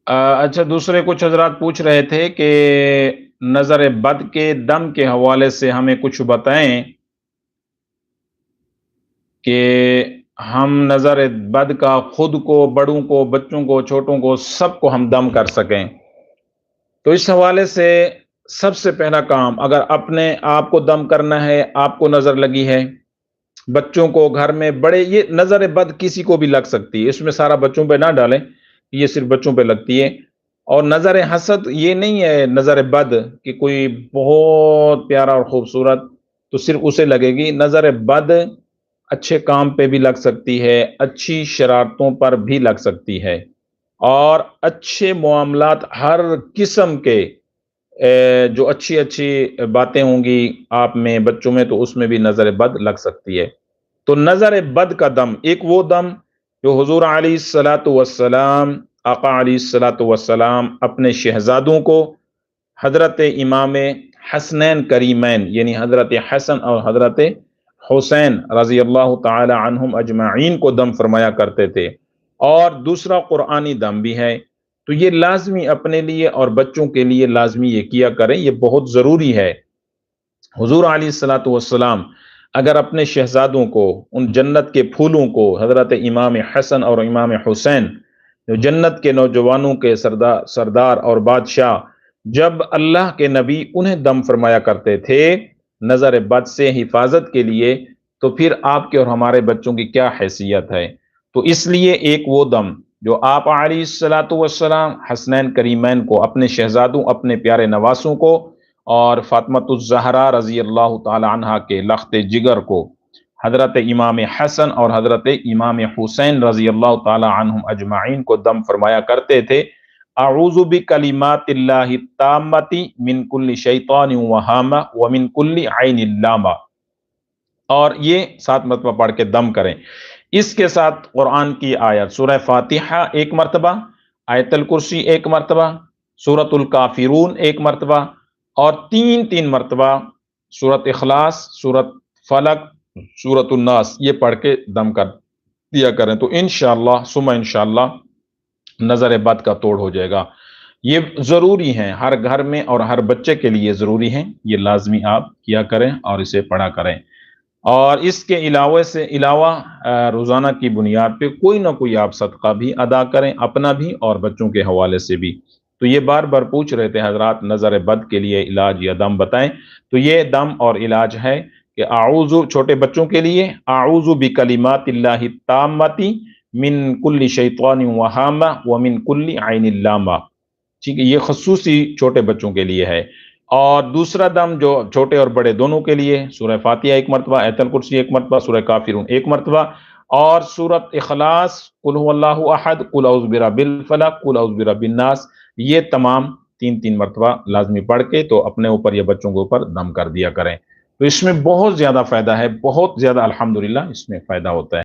اچھا، دوسرے کچھ حضرات پوچھ رہے تھے کہ نظر بد کے دم کے حوالے سے ہمیں کچھ بتائیں کہ ہم نظر بد کا خود کو، بڑوں کو، بچوں کو، چھوٹوں کو، سب کو ہم دم کر سکیں۔ تو اس حوالے سے سب سے پہلا کام، اگر اپنے آپ کو دم کرنا ہے، آپ کو نظر لگی ہے، بچوں کو، گھر میں بڑے، یہ نظر بد کسی کو بھی لگ سکتی ہے، اس میں سارا بچوں پہ نہ ڈالیں، یہ صرف بچوں پہ لگتی ہے۔ اور نظر حسد یہ نہیں ہے نظر بد کہ کوئی بہت پیارا اور خوبصورت تو صرف اسے لگے گی۔ نظر بد اچھے کام پہ بھی لگ سکتی ہے، اچھی شرارتوں پر بھی لگ سکتی ہے، اور اچھے معاملات، ہر قسم کے جو اچھی اچھی باتیں ہوں گی آپ میں، بچوں میں، تو اس میں بھی نظر بد لگ سکتی ہے۔ تو نظر بد کا دم، ایک وہ دم جو حضور علیہ الصلاۃ والسلام، آقا علیہ الصلاۃ والسلام اپنے شہزادوں کو، حضرت امام حسنین کریمین یعنی حضرت حسن اور حضرت حسین رضی اللہ تعالی عنہم اجمعین کو دم فرمایا کرتے تھے، اور دوسرا قرآنی دم بھی ہے۔ تو یہ لازمی اپنے لیے اور بچوں کے لیے لازمی یہ کیا کریں، یہ بہت ضروری ہے۔ حضور علیہ الصلاۃ والسلام اگر اپنے شہزادوں کو، ان جنت کے پھولوں کو، حضرت امام حسن اور امام حسین جو جنت کے نوجوانوں کے سردار اور بادشاہ، جب اللہ کے نبی انہیں دم فرمایا کرتے تھے نظر بد سے حفاظت کے لیے، تو پھر آپ کے اور ہمارے بچوں کی کیا حیثیت ہے؟ تو اس لیے ایک وہ دم جو آپ علیہ الصلاۃ والسلام حسنین کریمین کو، اپنے شہزادوں، اپنے پیارے نواسوں کو، اور فاطمۃ الزہرا رضی اللہ تعالی عنہا کے لخت جگر کو، حضرت امام حسن اور حضرت امام حسین رضی اللہ تعالی عنہم اجمعین کو دم فرمایا کرتے تھے۔ اعوذ بکلمات اللہ التامۃ من کل شیطان وہامہ ومن کل عین لامہ، اور یہ 7 مرتبہ پڑھ کے دم کریں۔ اس کے ساتھ قرآن کی آیت سورہ فاتحہ 1 مرتبہ، آیت الکرسی 1 مرتبہ، سورۃ الکافرون 1 مرتبہ، اور 3 مرتبہ سورۃ اخلاص، سورۃ فلق، سورۃ الناس، یہ پڑھ کے دم کر دیا کریں، تو انشاءاللہ ثم انشاءاللہ نظر بد کا توڑ ہو جائے گا۔ یہ ضروری ہیں، ہر گھر میں اور ہر بچے کے لیے ضروری ہیں، یہ لازمی آپ کیا کریں اور اسے پڑھا کریں۔ اور اس کے علاوہ روزانہ کی بنیاد پہ کوئی نہ کوئی آپ صدقہ بھی ادا کریں، اپنا بھی اور بچوں کے حوالے سے بھی۔ تو یہ بار بار پوچھ رہے تھے حضرات نظر بد کے لیے علاج یا دم بتائیں، تو یہ دم اور علاج ہے کہ اعوذ، چھوٹے بچوں کے لیے اعوذ بکلمات اللہ التامۃ من کل شیطان وہامہ ومن کل عین لامہ، ٹھیک ہے، یہ خصوصی چھوٹے بچوں کے لیے ہے۔ اور دوسرا دم جو چھوٹے اور بڑے دونوں کے لیے، سورہ فاتحہ 1 مرتبہ، آیت الکرسی 1 مرتبہ، سورہ کافرون 1 مرتبہ، اور سورۃ اخلاص، قل هو اللہ احد، قل اعوذ برب الفلق، قل اعوذ برب الناس، یہ تمام 3 مرتبہ لازمی پڑھ کے تو اپنے اوپر یا بچوں کے اوپر دم کر دیا کریں۔ تو اس میں بہت زیادہ فائدہ ہے، بہت زیادہ الحمدللہ اس میں فائدہ ہوتا ہے۔